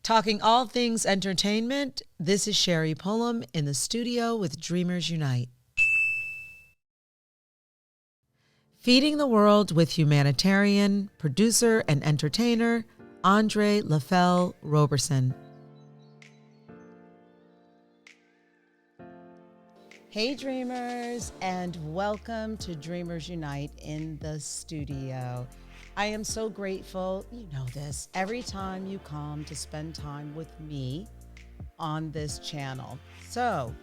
Talking all things entertainment, this is Sherri Pullum in the studio with Dreamers Unite. Feeding the world with humanitarian, producer, and entertainer, Andre Lafelle Roberson. Hey Dreamers, and welcome to Dreamers Unite in the studio. I am so grateful, you know this, every time you come to spend time with me on this channel. So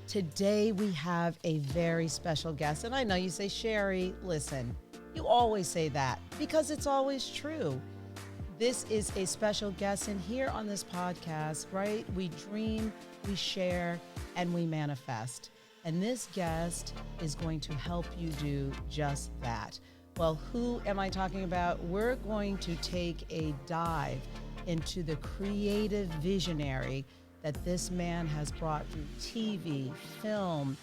today we have a very special guest, and I know you say, Sherri, listen, you always say that because it's always true. This is a special guest, and here on this podcast, right, we dream, we share, and we manifest. And this guest is going to help you do just that. Well, who am I talking about? We're going to take a dive into the creative visionary that this man has brought through TV, film,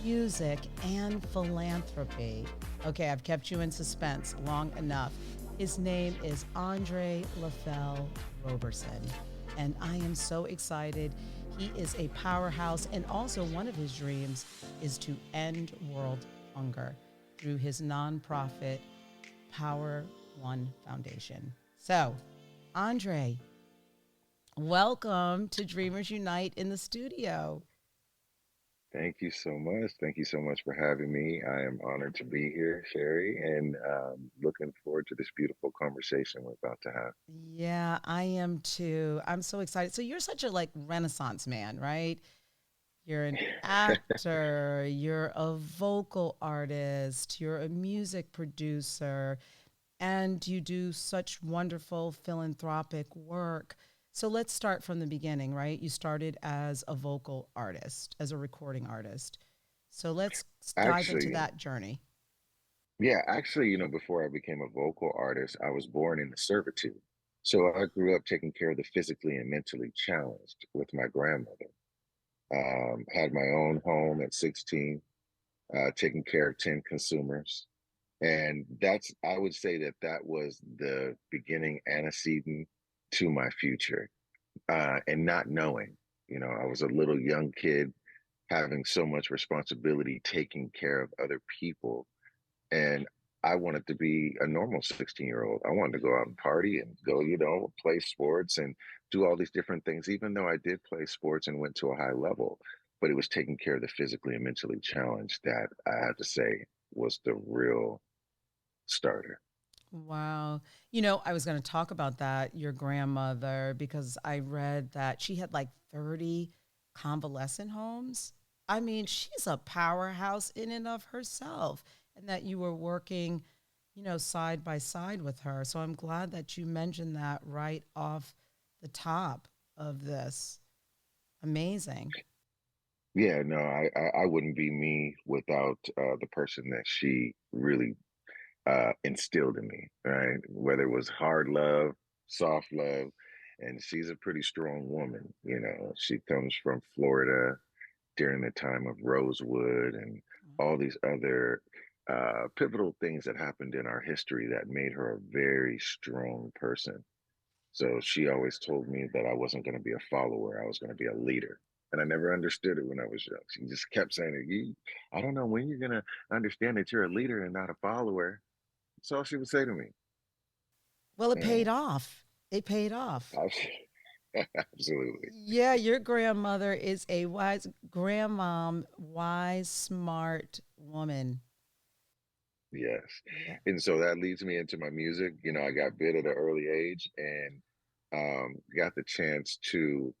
music, and philanthropy. Okay, I've kept you in suspense long enough. His name is Andre Lafelle Roberson, and I am so excited. He is a powerhouse, and also one of his dreams is to end world hunger through his nonprofit Power One Foundation. So, Andre, welcome to Dreamers Unite in the studio. Thank you so much. Thank you so much for having me. I am honored to be here, Sherri, and looking forward to this beautiful conversation we're about to have. Yeah, I am too. I'm so excited. So you're such a renaissance man, right? You're an actor, you're a vocal artist, you're a music producer, and you do such wonderful philanthropic work. So let's start from the beginning, right? You started as a vocal artist, as a recording artist. So let's dive into Actually, that journey. yeah, actually, before I became a vocal artist, I was born into servitude. So I grew up taking care of the physically and mentally challenged with my grandmother. Had my own home at 16, taking care of 10 consumers. And I would say that that was the beginning antecedent to my future. And not knowing, I was a little young kid having so much responsibility, taking care of other people. And I wanted to be a normal 16-year-old. I wanted to go out and party and go, play sports and do all these different things, even though I did play sports and went to a high level. But it was taking care of the physically and mentally challenged that I have to say was the real starter. Wow. I was going to talk about that, your grandmother, because I read that she had like 30 convalescent homes. I mean, she's a powerhouse in and of herself, and that you were working, side by side with her. So I'm glad that you mentioned that right off the top of this. Amazing. Yeah, no, I wouldn't be me without the person that she really instilled in me, right? Whether it was hard love, soft love, and she's a pretty strong woman. She comes from Florida during the time of Rosewood and all these other pivotal things that happened in our history that made her a very strong person. So she always told me that I wasn't going to be a follower, I was going to be a leader. And I never understood it when I was young. She just kept saying, I don't know when you're going to understand that you're a leader and not a follower. That's all she would say to me. Well, it Yeah, paid off. It paid off. absolutely. Yeah, your grandmother is a wise grandmom, wise, smart woman. Yes. Yeah. And so that leads me into my music. I got bit at an early age and got the chance to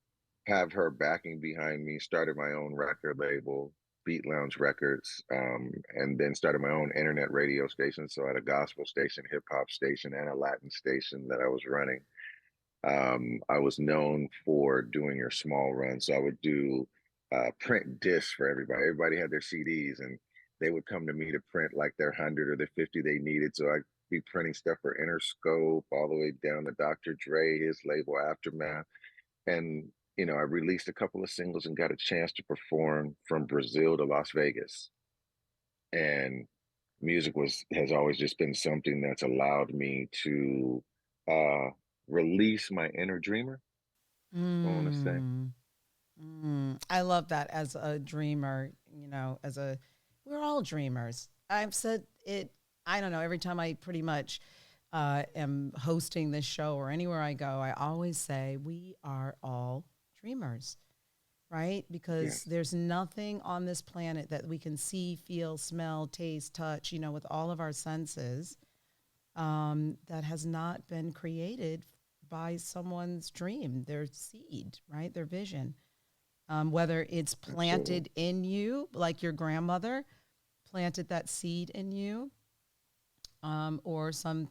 have her backing behind me, started my own record label, Beat Lounge Records, and then started my own internet radio station. So I had a gospel station, hip hop station, and a Latin station that I was running. I was known for doing your small runs. So I would do print discs for everybody. Everybody had their CDs and they would come to me to print like their 100 or the 50 they needed. So I'd be printing stuff for Interscope all the way down to Dr. Dre, his label Aftermath. And, I released a couple of singles and got a chance to perform from Brazil to Las Vegas. And music has always just been something that's allowed me to uh, release my inner dreamer I want to say. Mm. I love that as a dreamer, we're all dreamers. I've said it, I don't know, every time I pretty much am hosting this show or anywhere I go, I always say we are all dreamers, right? Because Yes, there's nothing on this planet that we can see, feel, smell, taste, touch, with all of our senses that has not been created by someone's dream, their seed, right? Their vision. Whether it's absolutely. planted in you, like your grandmother planted that seed in you, or some,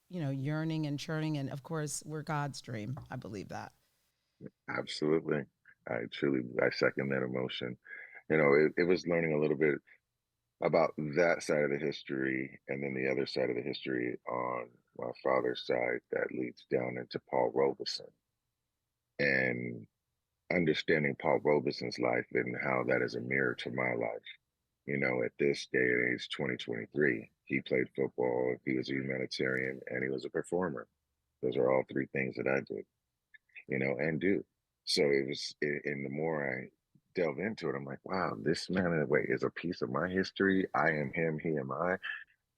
yearning and churning. And of course, we're God's dream. I believe that. Absolutely. I second that emotion. It was learning a little bit about that side of the history and then the other side of the history on my father's side that leads down into Paul Robeson and understanding Paul Robeson's life and how that is a mirror to my life. At this day and age, 2023, he played football, he was a humanitarian, and he was a performer. Those are all three things that I did, and do. So and the more I delve into it, I'm like, wow, this man in a way is a piece of my history. I am him, he am I.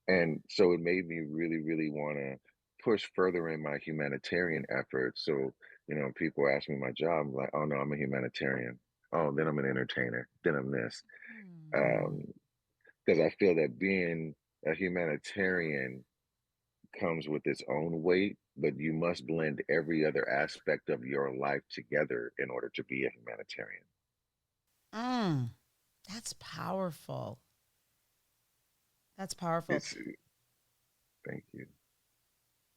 And so it made me really, really want to push further in my humanitarian efforts. So, people ask me my job, I'm like, oh no, I'm a humanitarian. Oh, then I'm an entertainer. Then I'm this. Hmm. Um, because I feel that being a humanitarian comes with its own weight, but you must blend every other aspect of your life together in order to be a humanitarian. Mm, that's powerful. That's powerful. It's Thank you.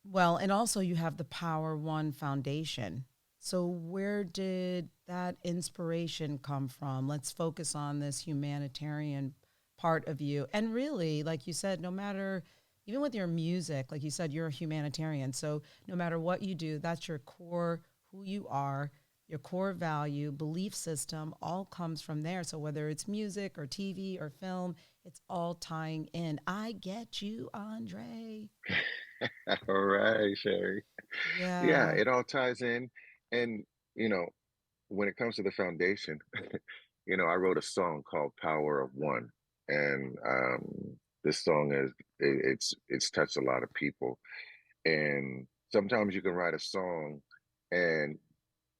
Well, and also you have the Power One Foundation. So, where did that inspiration come from? Let's focus on this humanitarian part of you. And really, like you said, no matter, even with your music, like you said, you're a humanitarian. So, no matter what you do, that's your core, who you are, your core value, belief system, all comes from there. So, whether it's music or TV or film, it's all tying in. I get you, Andre. All right, Sherry. Yeah, Yeah. it all ties in. And, you know, when it comes to the foundation, I wrote a song called Power of One. And this song it's touched a lot of people. And sometimes you can write a song and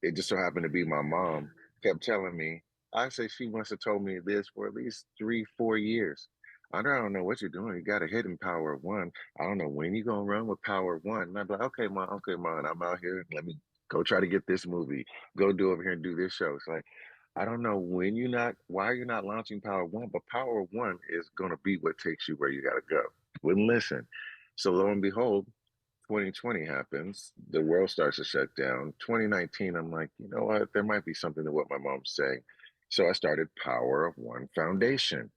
it just so happened to be my mom kept telling me, I say she must have told me this for at least 3, 4 years. I don't know what you're doing. You got a hidden power of one. I don't know when you're gonna run with power of one. And I'm like, okay, mom, I'm out here. Let me go try to get this movie. Go do over here and do this show. It's like, I don't know when you're not why you're not launching Power One, but Power One is gonna be what takes you where you gotta go. Wouldn't listen. So lo and behold, 2020 happens, the world starts to shut down. 2019, I'm like, you know what? There might be something to what my mom's saying. So I started Power of One Foundation.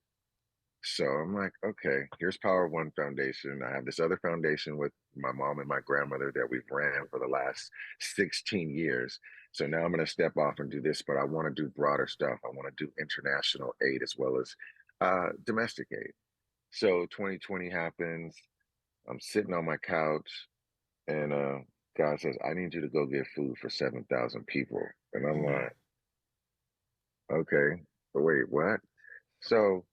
So I'm like, okay, here's Power of One Foundation. I have this other foundation with my mom and my grandmother that we've ran for the last 16 years. So now I'm going to step off and do this, but I want to do broader stuff. I want to do international aid as well as domestic aid. So 2020 happens. I'm sitting on my couch and God says, I need you to go get food for 7,000 people. And I'm Mm. like, okay, but wait, what? So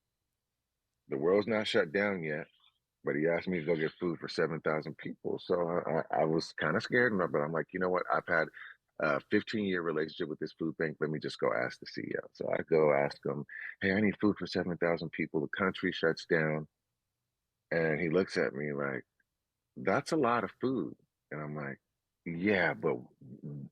the world's not shut down yet, but he asked me to go get food for 7,000 people. So I was kind of scared, but I'm like, you know what? I've had a 15-year relationship with this food bank. Let me just go ask the CEO. So I go ask him, hey, I need food for 7,000 people. The country shuts down. And he looks at me like, that's a lot of food. And I'm like, yeah, but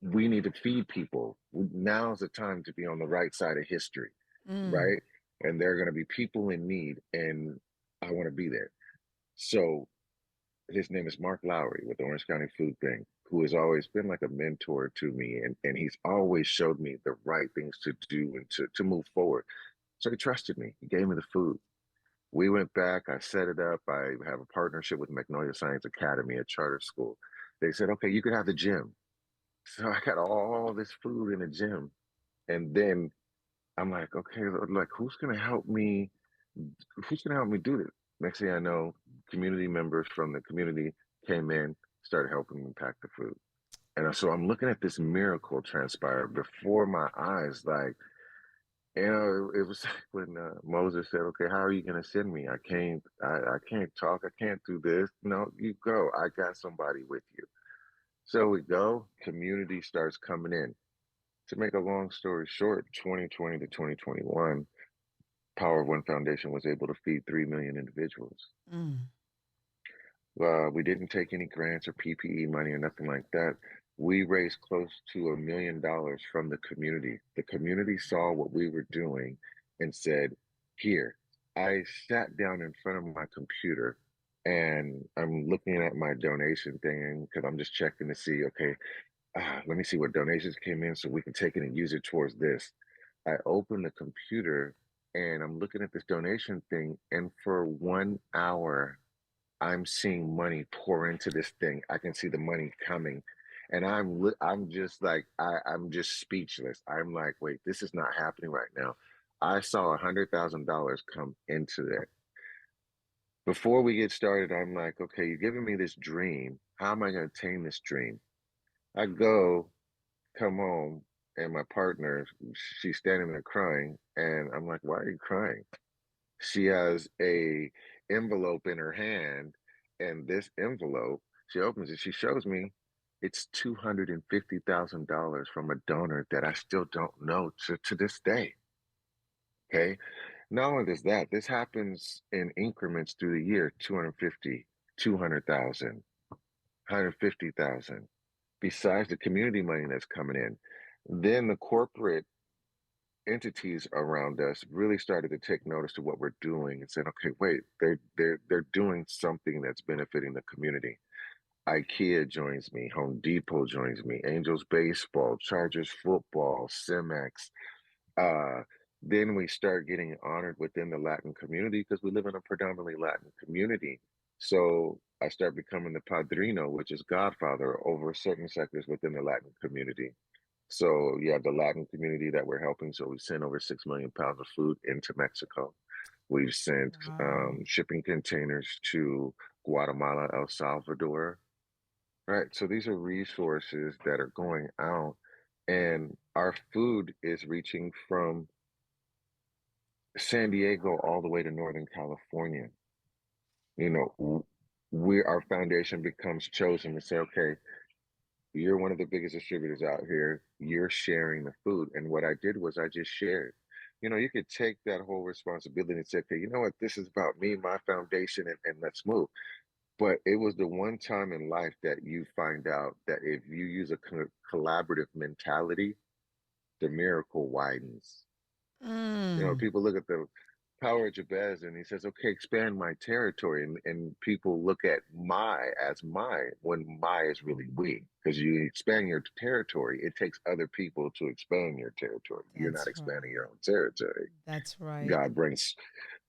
we need to feed people. Now's the time to be on the right side of history, Mm. right? And there are going to be people in need, and I want to be there. So his name is Mark Lowry with the Orange County Food Bank, who has always been like a mentor to me, and he's always showed me the right things to do and to move forward. So he trusted me. He gave me the food. We went back, I set it up. I have a partnership with Magnolia Science Academy, a charter school. They said, okay, you could have the gym. So I got all this food in the gym. And then I'm like, okay, like who's gonna help me? Who's gonna help me do this? Next thing I know, community members from the community came in, started helping me pack the food. And so I'm looking at this miracle transpire before my eyes, like, it was like when Moses said, "Okay, how are you going to send me? I can't talk. I can't do this. No, you go. I got somebody with you." So we go. Community starts coming in. To make a long story short, 2020 to 2021, Power of One Foundation was able to feed 3 million individuals. Mm. We didn't take any grants or PPE money or nothing like that. We raised close to $1 million from the community. The community saw what we were doing and said, "Here." I sat down in front of my computer and I'm looking at my donation thing because I'm just checking to see, okay, let me see what donations came in so we can take it and use it towards this. I open the computer and I'm looking at this donation thing, and for 1 hour, I'm seeing money pour into this thing. I can see the money coming, and I'm just like I'm just speechless. I'm like, wait, this is not happening right now. I saw $100,000 come into that. Before we get started, I'm like, okay, you're giving me this dream. How am I going to attain this dream? I come home, and my partner, she's standing there crying, and I'm like, why are you crying? She has a envelope in her hand, and this envelope, she opens it, she shows me it's $250,000 from a donor that I still don't know to this day. Okay. Not only does that, this happens in increments through the year, 250, 200,000, 150,000, besides the community money that's coming in. Then the corporate entities around us really started to take notice of what we're doing and said, okay, wait, they're doing something that's benefiting the community. IKEA joins me, Home Depot joins me, Angels baseball, Chargers football, Cemex. Uh, then we start getting honored within the Latin community because we live in a predominantly Latin community. So I start becoming the padrino, which is godfather over certain sectors within the Latin community. So you have the Latin community that we're helping. So we sent over 6 million pounds of food into Mexico. We've sent Wow. shipping containers to Guatemala, El Salvador. Right. So these are resources that are going out, and our food is reaching from San Diego all the way to Northern California. You know, our foundation becomes chosen to say, okay, you're one of the biggest distributors out here. You're sharing the food. And what I did was I just shared. You could take that whole responsibility and say, okay, you know what? This is about me, my foundation, and let's move. But it was the one time in life that you find out that if you use a collaborative mentality, the miracle widens. Mm. People look at the power of Jabez and he says, okay, expand my territory. And people look at my as my when my is really we. Because you expand your territory, it takes other people to expand your territory. You're not That's expanding right. your own territory. That's right. God brings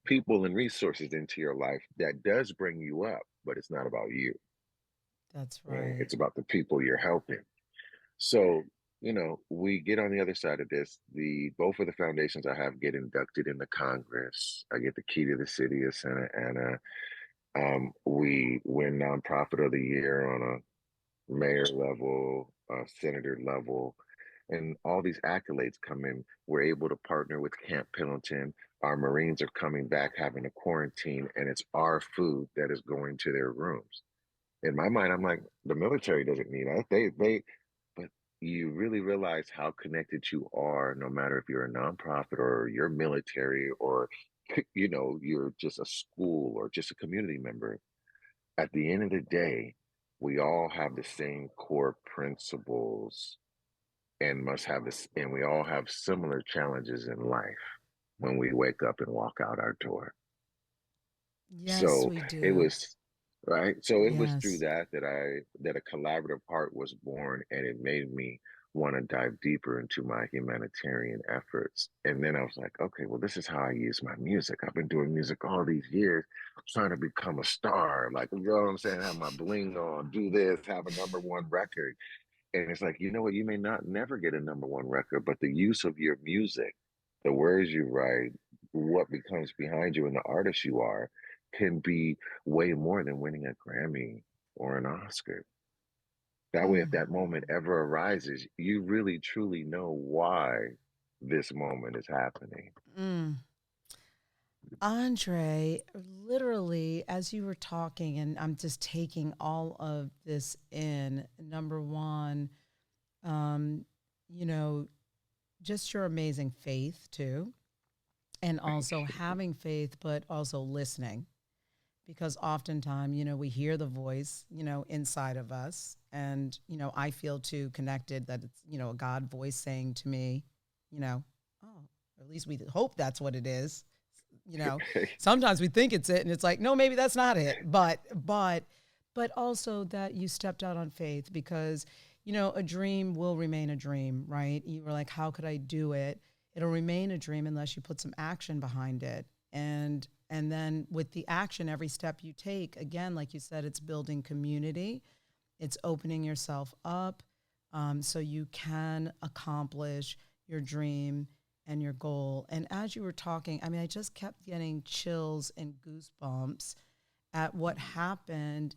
people and resources into your life that does bring you up, but it's not about you. That's Right? right. It's about the people you're helping. So, we get on the other side of this. The both of the foundations I have get inducted into Congress. I get the key to the city of Santa Ana. We win nonprofit of the year on a mayor level, senator level, and all these accolades come in. We're able to partner with Camp Pendleton. Our Marines are coming back having a quarantine, and it's our food that is going to their rooms. In my mind, I'm like, the military doesn't need us. But you really realize how connected you are, no matter if you're a nonprofit or you're military or, you're just a school or just a community member. At the end of the day, we all have the same core principles and must have this, and we all have similar challenges in life when we wake up and walk out our door. Yes, So we it do. was right. So it was through Yes. that a collaborative heart was born, and it made me want to dive deeper into my humanitarian efforts. And then I was like, okay, well, this is how I use my music. I've been doing music all these years, trying to become a star. Like, you know what I'm saying? Have my bling on, do this, have a number one record. And it's like, you know what? You may not never get a number one record, but the use of your music, the words you write, what becomes behind you, and the artist you are can be way more than winning a Grammy or an Oscar. That way, if Mm. that moment ever arises, you really truly know why this moment is happening. Mm. Andre, literally, as you were talking, and I'm just taking all of this in, number one, um, you know, just your amazing faith too, and Thank also you. having faith, but also listening. Because oftentimes, we hear the voice, inside of us. And, I feel too connected that it's, a God voice saying to me, you know, oh, at least we hope that's what it is. You know, sometimes we think it's it and it's like, no, maybe that's not it. But also that you stepped out on faith because, a dream will remain a dream, right? You were like, how could I do it? It'll remain a dream unless you put some action behind it. And then with the action, every step you take, again, like you said, it's building community. It's opening yourself up so you can accomplish your dream and your goal. And as you were talking, I mean, I just kept getting chills and goosebumps at what happened.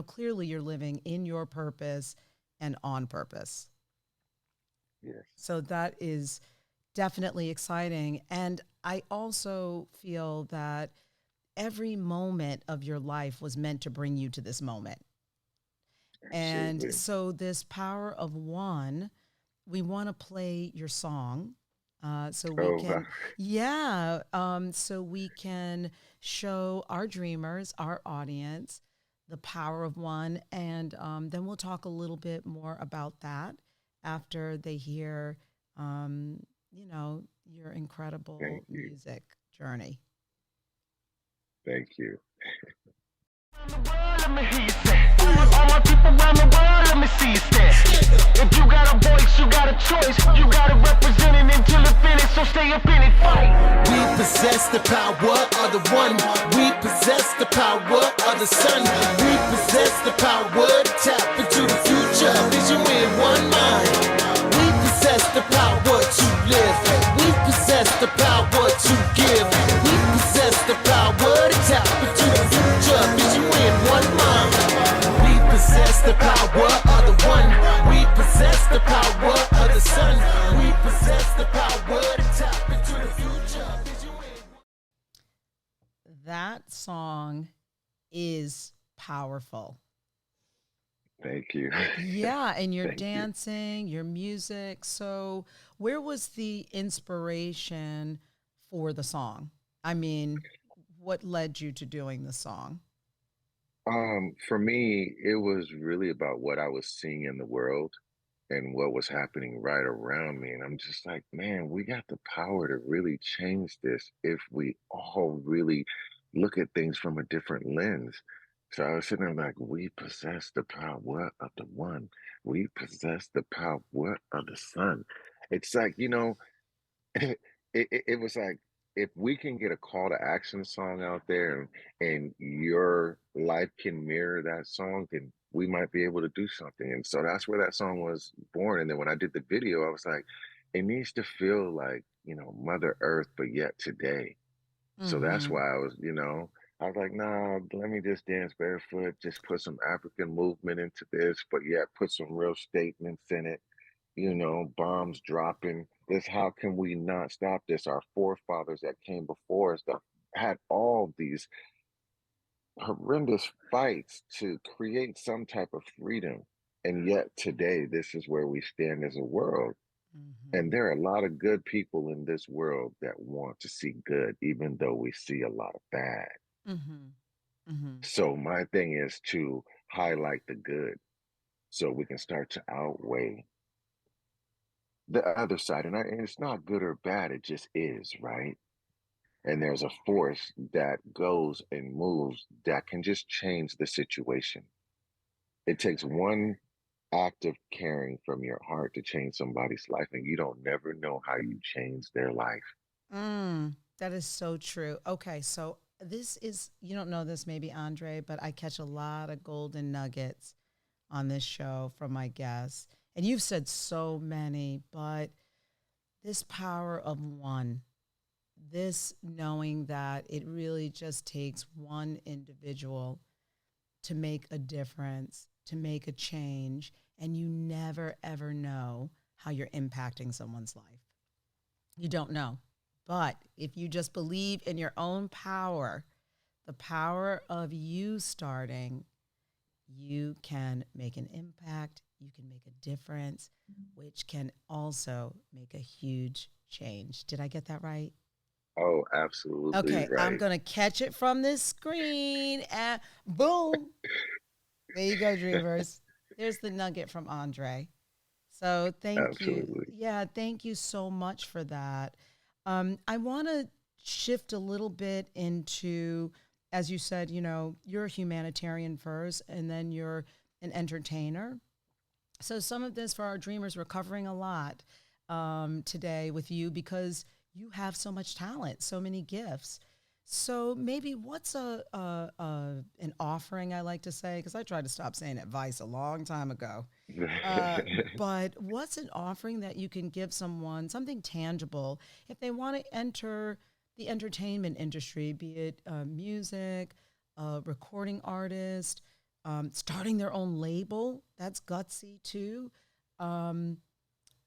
Clearly you're living in your purpose and on purpose. Yes. So that is definitely exciting. And I also feel that every moment of your life was meant to bring you to this moment. And Absolutely. so, this power of one, we want to play your song so we Oh, wow. can, so we can show our dreamers, our audience, the power of one. And then we'll talk a little bit more about that after they hear, your incredible Thank you. music journey. Thank you. Let me hear you say. All my people around the world, let me see you stand. If you got a voice, you got a choice. You got to represent it until it finished, so stay up in it, fight. We possess the power of the one. We possess the power of the sun. We possess the power to tap into the future. Vision with one mind. We possess the power to live. We possess the power to give. We possess the power to tap into the future. Vision with one mind. We possess the power of the one. We possess the power of the sun. We possess the power to tap into the future. Vision with That song is powerful. Thank you. Yeah, and you're Thank you. dancing, your music. So, where was the inspiration for the song? I mean, what led you to doing the song? For me, it was really about what I was seeing in the world and what was happening right around me. And I'm just like, man, we got the power to really change this if we all really look at things from a different lens. So I was sitting there like, we possess the power of the one. We possess the power of the sun. It's like, it was like if we can get a call to action song out there and your life can mirror that song, then we might be able to do something. And so that's where that song was born. And then when I did the video, I was like, it needs to feel like, Mother Earth, but yet today. So that's Mm-hmm. why I was like, nah, let me just dance barefoot, just put some African movement into this, but yet put some real statements in it, bombs dropping. This, how can we not stop this? Our forefathers that came before us that had all these horrendous fights to create some type of freedom. And yet today, this is where we stand as a world. And Mm-hmm. there are a lot of good people in this world that want to see good, even though we see a lot of bad. Mm-hmm. Mm-hmm. So my thing is to highlight the good so we can start to outweigh the other side. And it's not good or bad, it just is, right? And there's a force that goes and moves that can just change the situation. It takes one act of caring from your heart to change somebody's life, and you don't never know how you change their life. That is so true. Okay, so this is, you don't know this maybe, Andre, but I catch a lot of golden nuggets on this show from my guests. And you've said so many, but this power of one, this knowing that it really just takes one individual to make a difference, to make a change. and you never, ever know how you're impacting someone's life. You don't know. But if you just believe in your own power, the power of you starting, you can make an impact, you can make a difference, which can also make a huge change. Did I get that right? Oh, absolutely Okay, I'm right. going to catch it from this screen and boom. There you go, dreamers. There's the nugget from Andre. So thank you. Absolutely. Yeah, thank you so much for that. I want to shift a little bit into, as you said, you're a humanitarian first, and then you're an entertainer. So some of this for our dreamers, we're covering a lot today with you because you have so much talent, so many gifts. So maybe what's an offering, I like to say, because I tried to stop saying advice a long time ago. Uh, but what's an offering that you can give someone, something tangible, if they want to enter the entertainment industry, be it music, recording artist, starting their own label? That's gutsy too. Um,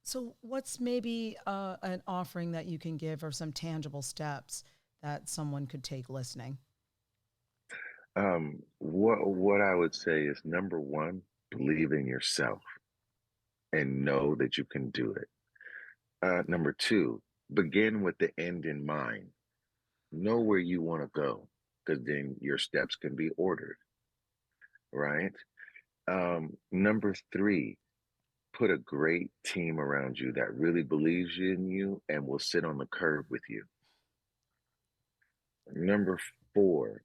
so, what's maybe an offering that you can give or some tangible steps that someone could take listening? what I would say is number one, believe in yourself and know that you can do it. Number two, begin with the end in mind. Know where you want to go, because then your steps can be ordered, right? Number three, put a great team around you that really believes in you and will sit on the curb with you. Number four,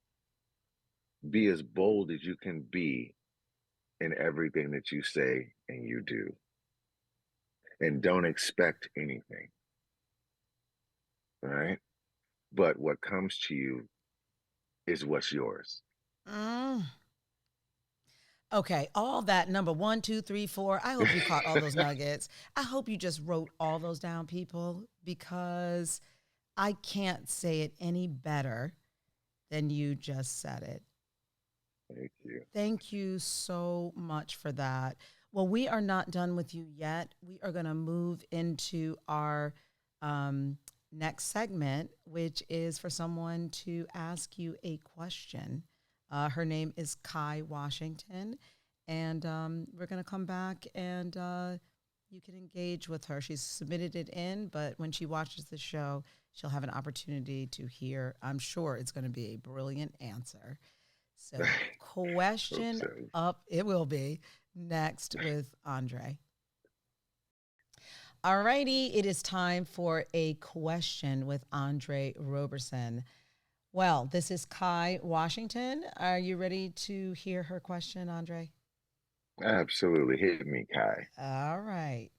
be as bold as you can be in everything that you say and you do. And don't expect anything, right? But what comes to you is what's yours. Mm. Okay, all that number one, two, three, four. I hope you caught all those nuggets. I hope you just wrote all those down, people, because I can't say it any better than you just said it. Thank you. Thank you so much for that. Well, we are not done with you yet. We are going to move into our um, next segment, which is for someone to ask you a question. Her name is Kai Washington, and we're going to come back and you can engage with her. She's submitted it in, but when she watches the show, she'll have an opportunity to hear. I'm sure it's going to be a brilliant answer. So, Hope question so. up, it will be next with Andre. All righty, it is time for a question with Andre Roberson. Well, this is Kai Washington. Are you ready to hear her question, Andre? Absolutely. Hit me, Kai. All right.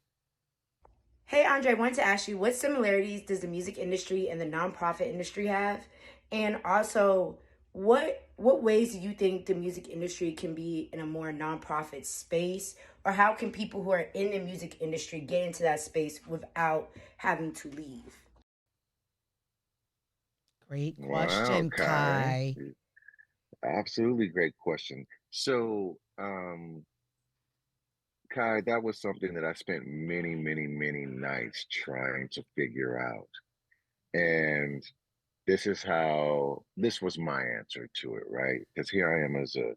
Hey Andre, I wanted to ask you what similarities does the music industry and the nonprofit industry have? And also, what ways do you think the music industry can be in a more nonprofit space? Or how can people who are in the music industry get into that space without having to leave? Great Wow, question, Kai. Kai. Absolutely great question. So, Kai, that was something that I spent many, many, many nights trying to figure out. And this was my answer to it, right? Because here I am as a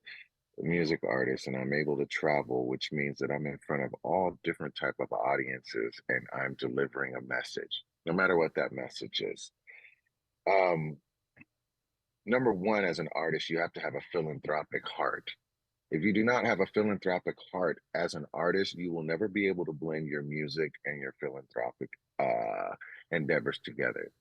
music artist and I'm able to travel, which means that I'm in front of all different type of audiences and I'm delivering a message, no matter what that message is. Um, Number one, as an artist, you have to have a philanthropic heart. If you do not have a philanthropic heart as an artist, you will never be able to blend your music and your philanthropic endeavors together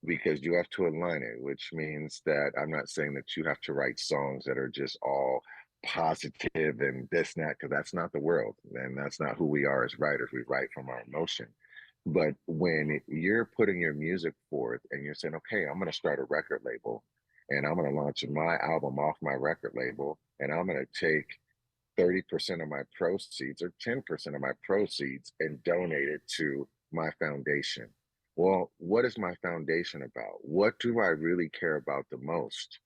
because you have to align it, which means that I'm not saying that you have to write songs that are just all positive and this and that, because that's not the world. And that's not who we are as writers. We write from our emotion. But when you're putting your music forth and you're saying, okay, I'm going to start a record label and I'm going to launch my album off my record label and I'm going to take 30% of my proceeds or 10% of my proceeds and donate it to my foundation. Well, what is my foundation about? What do I really care about the most?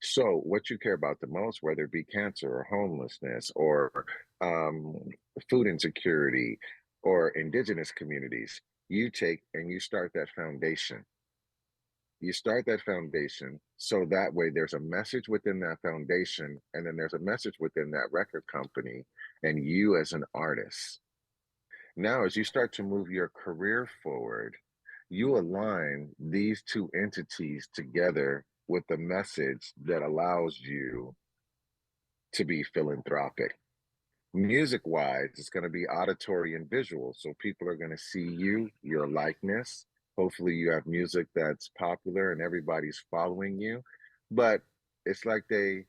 So, what you care about the most, whether it be cancer or homelessness or um, food insecurity or indigenous communities, you take and you start that foundation. You start that foundation so that way there's a message within that foundation, and then there's a message within that record company, and you as an artist. Now, as you start to move your career forward, you align these two entities together with a message that allows you to be philanthropic. Music wise, it's going to be auditory and visual. So people are going to see you, your likeness. Hopefully, you have music that's popular and everybody's following you. But it's like they,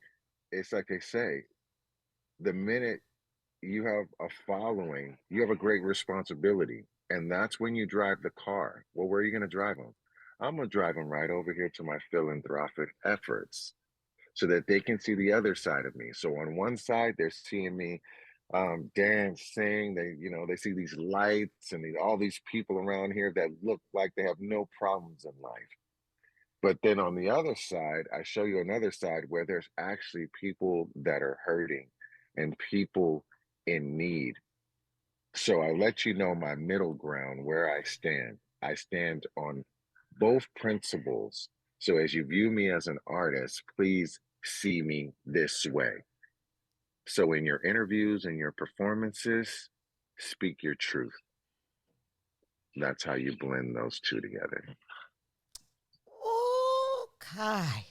it's like they say, the minute you have a following, you have a great responsibility. And that's when you drive the car. Well, where are you going to drive them? I'm going to drive them right over here to my philanthropic efforts so that they can see the other side of me. So on one side, they're seeing me dance, sing. They see these lights and all these people around here that look like they have no problems in life. But then on the other side, I show you another side where there's actually people that are hurting and people in need. So I let you know my middle ground where I stand. I stand on both principles. So as you view me as an artist, please see me this way. So in your interviews and your performances, speak your truth. That's how you blend those two together. Okay.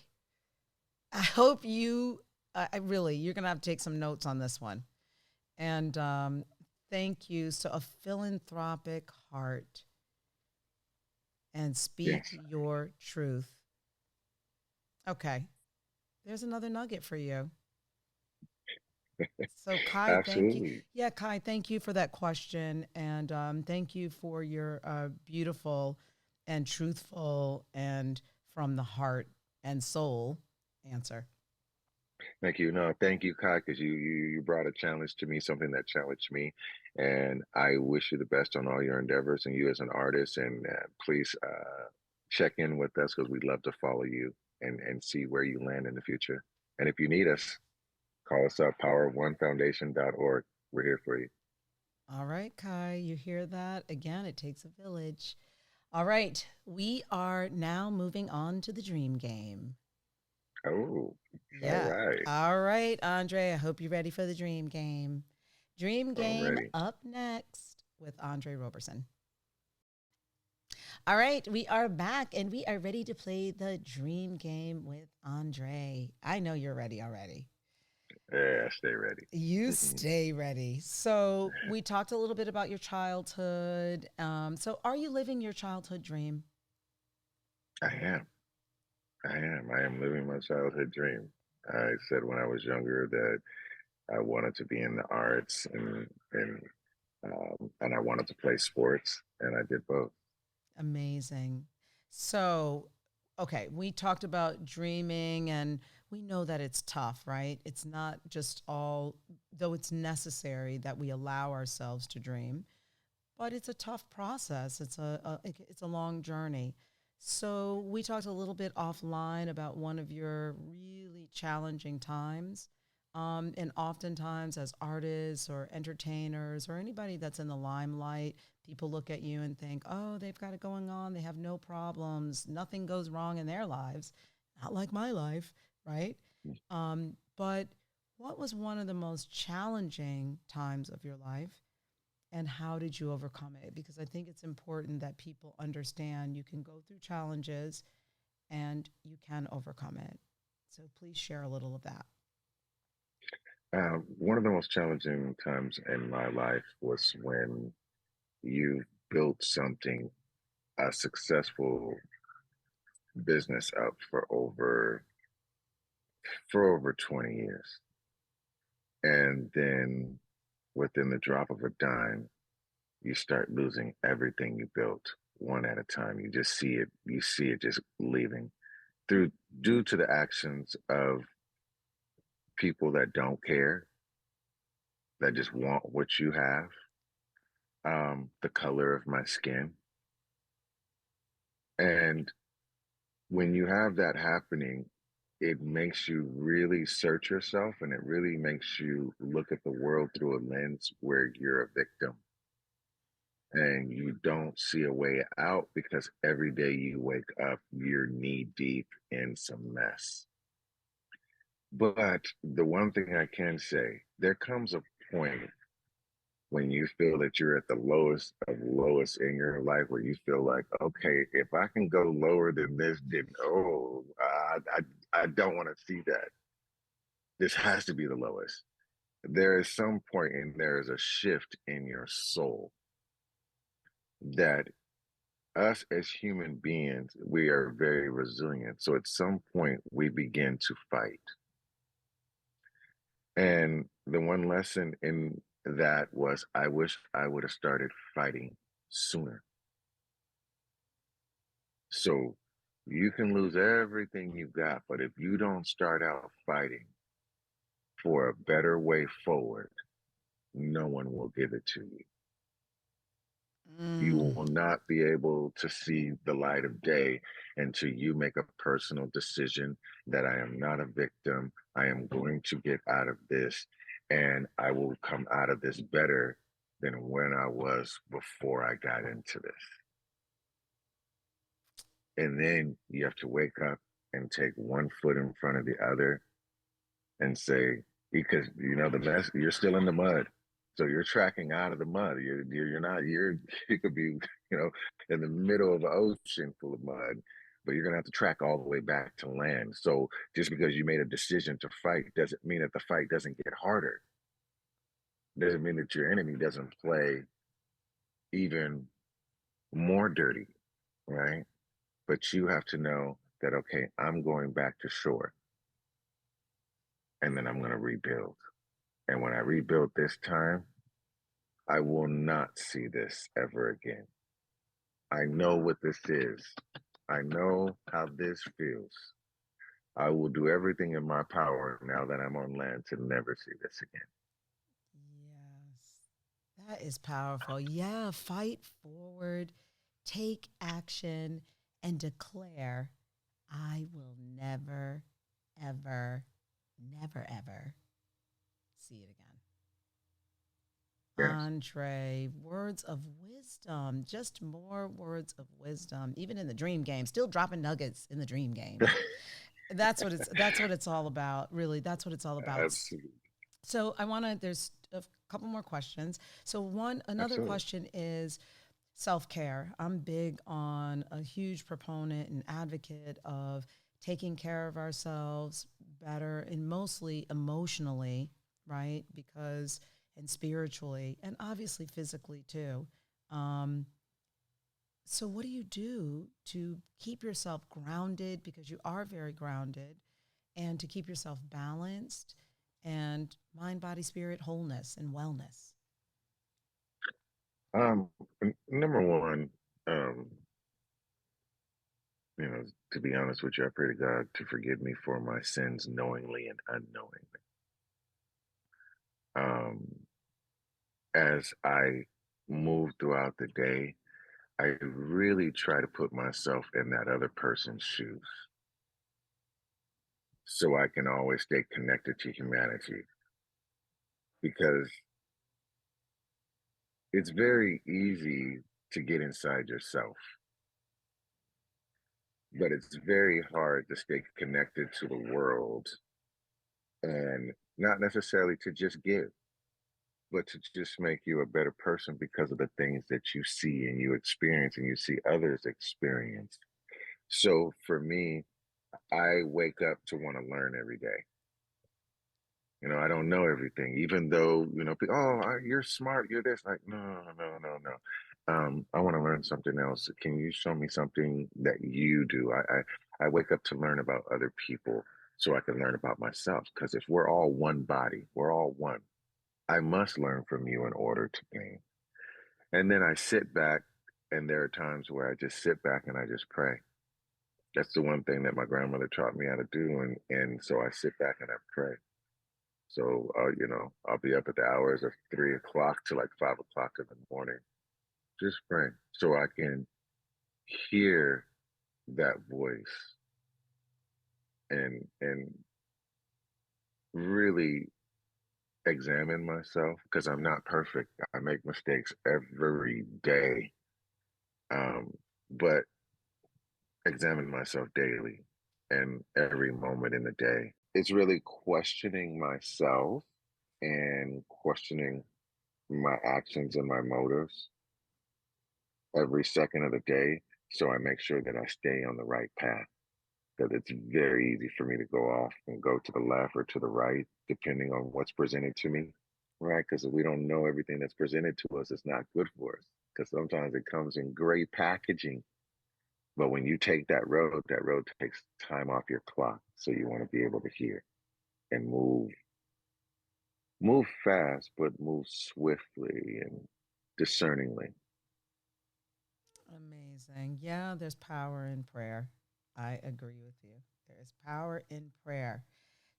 I hope I really, you're going to have to take some notes on this one. And thank you. So, a philanthropic heart and speak Yes. your truth. Okay. There's another nugget for you. So, Kai, thank you. Absolutely. Yeah, Kai, thank you for that question. And thank you for your beautiful and truthful and from the heart and soul answer. Thank you. No, thank you, Kai, because you brought a challenge to me, something that challenged me, and I wish you the best on all your endeavors and you as an artist. And please check in with us because we'd love to follow you and see where you land in the future. And if you need us, call us up, poweronefoundation.org. We're here for you. All right, Kai, you hear that? Again, it takes a village. All right, we are now moving on to the dream game. Oh, all Yeah. right. All right, Andre, I hope you're ready for the dream game. Dream game Already. up next with Andre Roberson. All right, we are back and we are ready to play the dream game with Andre. I know you're ready already. Yeah, stay ready. You stay ready. So, we talked a little bit about your childhood. So, are you living your childhood dream? I am. I am living my childhood dream. I said when I was younger that I wanted to be in the arts and I wanted to play sports, and I did both. Amazing. So, okay, we talked about dreaming and we know that it's tough, right? It's not just all, though it's necessary that we allow ourselves to dream, but it's a tough process. It's a long journey. So, we talked a little bit offline about one of your really challenging times. And oftentimes, as artists or entertainers or anybody that's in the limelight, people look at you and think, oh, they've got it going on. They have no problems. Nothing goes wrong in their lives. Not like my life, right? But what was one of the most challenging times of your life? And how did you overcome it? Because I think it's important that people understand you can go through challenges and you can overcome it. So please share a little of that. One of the most challenging times in my life was when you built something, a successful business up for over 20 years. And then within the drop of a dime, you start losing everything you built one at a time. You see it just leaving through due to the actions of people that don't care, that just want what you have, the color of my skin. And when you have that happening, it makes you really search yourself, and it really makes you look at the world through a lens where you're a victim and you don't see a way out because every day you wake up, you're knee deep in some mess. But the one thing I can say, there comes a point when you feel that you're at the lowest of lowest in your life, where you feel like, okay, if I can go lower than this, then I don't want to see that. This has to be the lowest. There is some point, and there is a shift in your soul that us as human beings, we are very resilient. So at some point, we begin to fight. And the one lesson in that was, I wish I would have started fighting sooner. So you can lose everything you got, but if you don't start out fighting for a better way forward, no one will give it to you. You will not be able to see the light of day until you make a personal decision that I am not a victim. I am going to get out of this, and I will come out of this better than when I was before I got into this. And then you have to wake up and take one foot in front of the other and say, because the mess, you're still in the mud. So you're tracking out of the mud. You're not, you could be, in the middle of an ocean full of mud, but you're gonna have to track all the way back to land. So just because you made a decision to fight doesn't mean that the fight doesn't get harder. Doesn't mean that your enemy doesn't play even more dirty, right? But you have to know that, okay, I'm going back to shore, and then I'm gonna rebuild. And when I rebuild this time, I will not see this ever again. I know what this is. I know how this feels. I will do everything in my power now that I'm on land to never see this again. Yes, that is powerful. Yeah, fight forward, take action, and declare, I will never, ever, never, ever see it again. Yes. Andre, words of wisdom, just more words of wisdom, even in the dream game, still dropping nuggets in the dream game. That's what it's all about. Really, that's what it's all about. Absolutely. So there's a couple more questions. So another Absolutely. question is self-care. I'm big on a huge proponent and advocate of taking care of ourselves better, and mostly emotionally, right? And spiritually, and obviously physically too. So what do you do to keep yourself grounded, because you are very grounded, and to keep yourself balanced and mind, body, spirit, wholeness, and wellness? Number one, um, to be honest with you, I pray to God to forgive me for my sins knowingly and unknowingly. As I move throughout the day, I really try to put myself in that other person's shoes so I can always stay connected to humanity, because it's very easy to get inside yourself, but it's very hard to stay connected to the world, and not necessarily to just give, but to just make you a better person because of the things that you see and you experience and you see others experience. So for me, I wake up to want to learn every day. I don't know everything, even though, people, you're smart, you're this. Like, no, no, no, no. I want to learn something else. Can you show me something that you do? I wake up to learn about other people so I can learn about myself. Because if we're all one body, we're all one. I must learn from you in order to gain. And then I sit back, and there are times where I just sit back and I just pray. That's the one thing that my grandmother taught me how to do. And so I sit back and I pray. So, I'll be up at the hours of 3 o'clock to like 5 o'clock in the morning, just praying so I can hear that voice and really examine myself because I'm not perfect. I make mistakes every day. Um, but examine myself daily and every moment in the day. It's really questioning myself and questioning my actions and my motives every second of the day. So I make sure that I stay on the right path. Because it's very easy for me to go off and go to the left or to the right, depending on what's presented to me, right? Because if we don't know everything that's presented to us, it's not good for us. Because sometimes it comes in great packaging. But when you take that road takes time off your clock. So you want to be able to hear and move fast, but move swiftly and discerningly. Amazing. Yeah, there's power in prayer. I agree with you. There is power in prayer.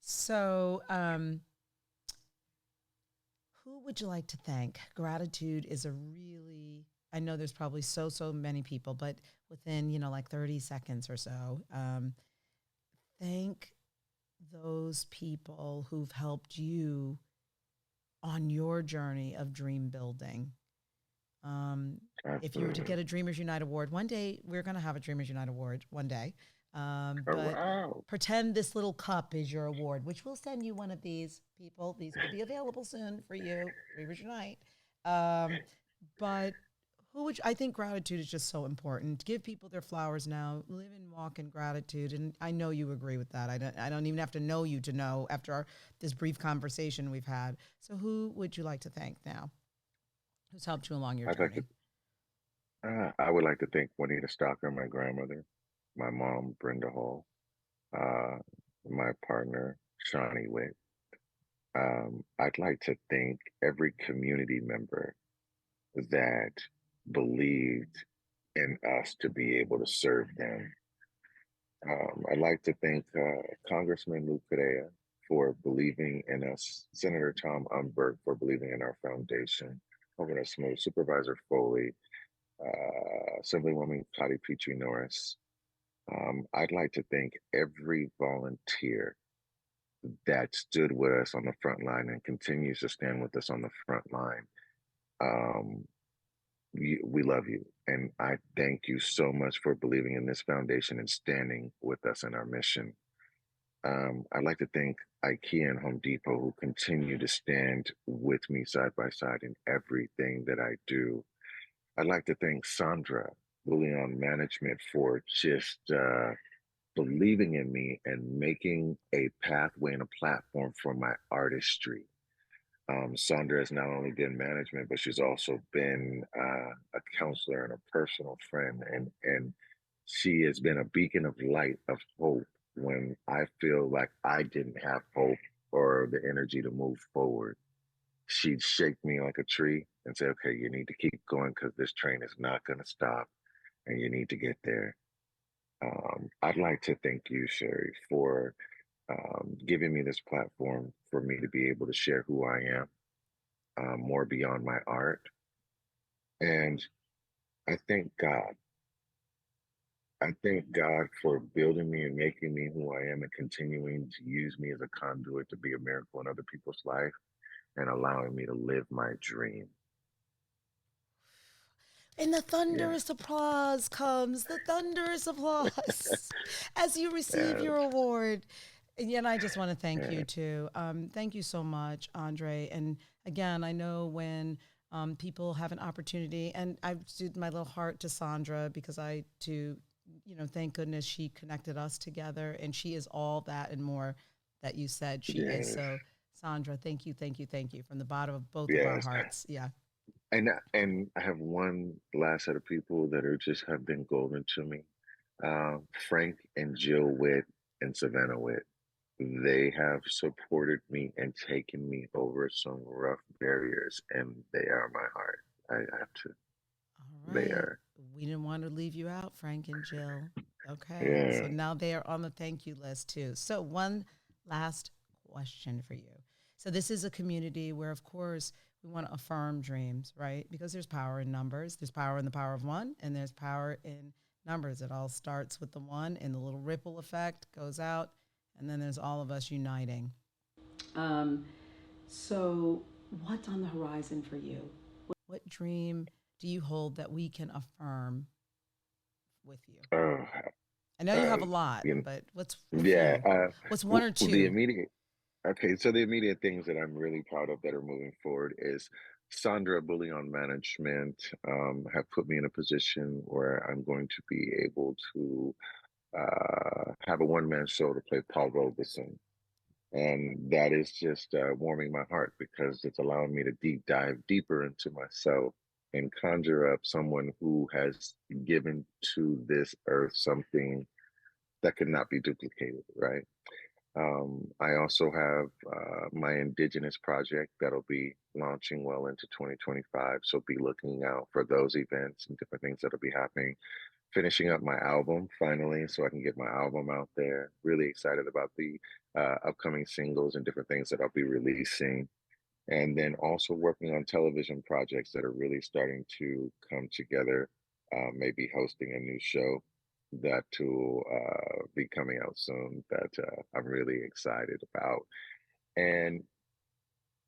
So, who would you like to thank? Gratitude is a really, I know there's probably so many people, but within, like 30 seconds or so, thank those people who've helped you on your journey of dream building. Um, if you were to Absolutely. get a Dreamers Unite award, one day we're going to have a Dreamers Unite award one day. Oh, But wow. pretend this little cup is your award, which we'll send you one of these people. These will be available soon for you, Dreamers Unite. Um, but I think gratitude is just so important. Give people their flowers now. Live and walk in gratitude, and I know you agree with that. I don't even have to know you to know after this brief conversation we've had. So, who would you like to thank now? Who's helped you along your I'd like to journey? I would like to thank Juanita Stalker, my grandmother, my mom, Brenda Hall, uh, my partner, Shawnee Witt. I'd like to thank every community member that believed in us to be able to serve them. I'd like to thank Congressman Lou Correa for believing in us, Senator Tom Umberg for believing in our foundation, Governor Smoot, Supervisor Foley, Assemblywoman Cotty Petrie Norris. I'd like to thank every volunteer that stood with us on the front line and continues to stand with us on the front line. Um, we love you. And I thank you so much for believing in this foundation and standing with us in our mission. I'd like to thank IKEA and Home Depot who continue to stand with me side by side in everything that I do. I'd like to thank Sandra, Bullion Management, for just believing in me and making a pathway and a platform for my artistry. Sandra has not only been management, but she's also been a counselor and a personal friend, and she has been a beacon of light of hope when I feel like I didn't have hope or the energy to move forward. She'd shake me like a tree and say, "Okay, you need to keep going because this train is not going to stop, and you need to get there." I'd like to thank you, Sherri, for giving me this platform for me to be able to share who I am more beyond my art. And I thank God. I thank God for building me and making me who I am and continuing to use me as a conduit to be a miracle in other people's life and allowing me to live my dream. And the Yeah. thunderous applause comes, the thunderous applause as you receive Yeah. your award. And I just want to thank Yeah. you too. Thank you so much, Andre. And again, I know when people have an opportunity, and I've did my little heart to Sandra because I too, thank goodness she connected us together, and she is all that and more that you said she is. Yes. So, Sandra, thank you from the bottom of both of our Yes. hearts. Yeah. And I have one last set of people that are just have been golden to me. Frank and Jill Witt and Savannah Witt. They have supported me and taken me over some rough barriers, and they are my heart. I have to. All They right. are. We didn't want to leave you out, Frank and Jill. Okay. So Yeah. now they are on the thank you list too. So, one last question for you. So, this is a community where, of course, we want to affirm dreams, right? Because there's power in numbers, there's power in the power of one, and there's power in numbers. It all starts with the one, and the little ripple effect goes out, and then there's all of us uniting. So what's on the horizon for you? What dream do you hold that we can affirm with you? I know you have a lot, but what's yeah. what's one or two? The immediate. Okay, so the immediate things that I'm really proud of that are moving forward is Sandra Bullion Management have put me in a position where I'm going to be able to have a one-man show to play Paul Robeson. And that is just warming my heart because it's allowing me to dive deeper into myself and conjure up someone who has given to this earth something that could not be duplicated, right? I also have my Indigenous project that'll be launching well into 2025. So be looking out for those events and different things that'll be happening. Finishing up my album finally, so I can get my album out there. Really excited about the upcoming singles and different things that I'll be releasing. And then also working on television projects that are really starting to come together. Maybe hosting a new show that will be coming out soon that I'm really excited about. And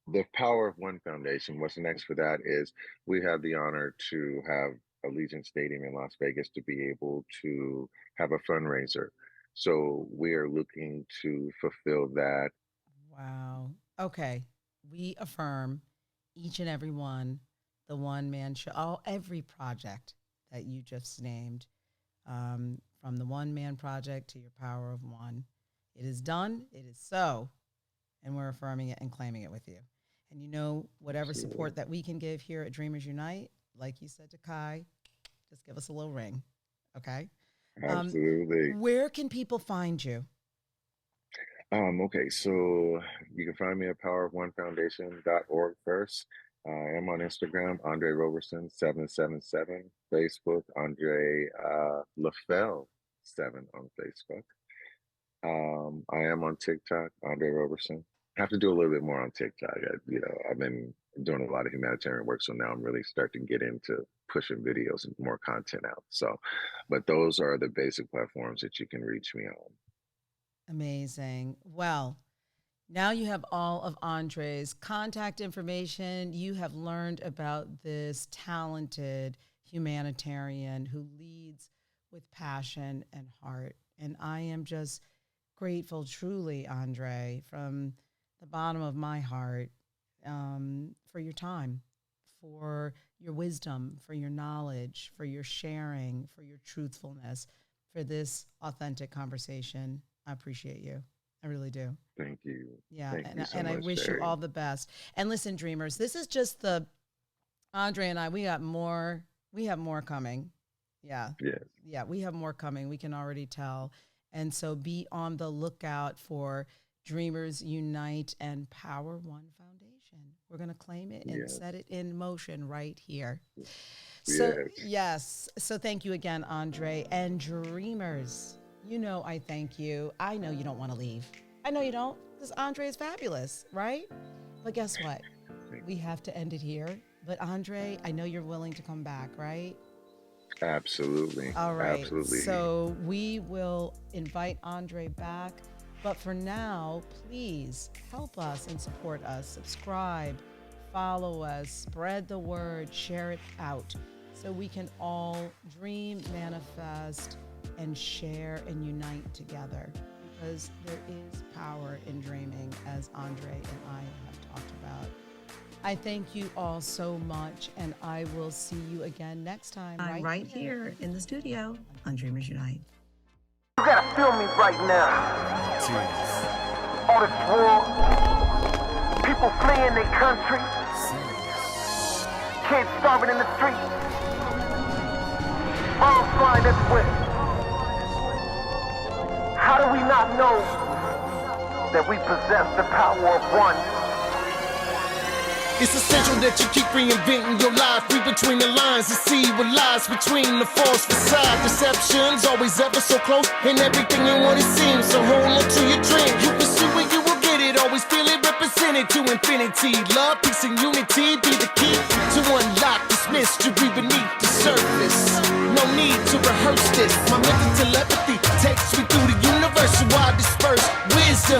the Power of One Foundation, what's next for that is we have the honor to have Allegiant Stadium in Las Vegas to be able to have a fundraiser. So we are looking to fulfill that. Wow. Okay. We affirm each and every one, the one-man show, every project that you just named, from the one-man project to your Power of One. It is done. It is so. And we're affirming it and claiming it with you. And you know, whatever support that we can give here at Dreamers Unite, like you said to Kai, just give us a little ring. Okay? Absolutely. Where can people find you? Okay, so you can find me at powerofonefoundation.org first. I am on Instagram, Andre Roberson 777, Facebook, Andre Lafelle 7 on Facebook. I am on TikTok, Andre Roberson. I have to do a little bit more on TikTok. I've been doing a lot of humanitarian work, so now I'm really starting to get into pushing videos and more content out. So, but those are the basic platforms that you can reach me on. Amazing. Well, now you have all of Andre's contact information. You have learned about this talented humanitarian who leads with passion and heart. And I am just grateful, truly, Andre, from the bottom of my heart, for your time, for your wisdom, for your knowledge, for your sharing, for your truthfulness, for this authentic conversation. I appreciate you. I really do. Thank you. Yeah, Thank you so and much, I wish Sherri. you all the best. And listen, dreamers, this is just the Andre and I. We have more coming. Yeah. Yes. Yeah, we have more coming. We can already tell. And so be on the lookout for Dreamers Unite and Power One Foundation. We're going to claim it and set it in motion right here. So, yes. So thank you again, Andre. And dreamers, you know I thank you. I know you don't want to leave. I know you don't, because Andre is fabulous, right? But guess what? We have to end it here. But Andre, I know you're willing to come back, right? Absolutely. All right. Absolutely. So we will invite Andre back. But for now, please help us and support us. Subscribe, follow us, spread the word, share it out so we can all dream, manifest, and share and unite together. Because there is power in dreaming, as Andre and I have talked about. I thank you all so much, and I will see you again next time. Right here in the studio on Dreamers Unite. You gotta feel me right now. All this war, people fleeing their country, kids starving in the streets, bombs flying everywhere. How do we not know that we possess the power of one? It's essential that you keep reinventing your life. Read between the lines to see what lies between the false facade. Deception's always ever so close, and everything ain't what it seems. So hold on to your dream. You pursue it, you will get it. Always feel it represented to infinity. Love, peace, and unity be the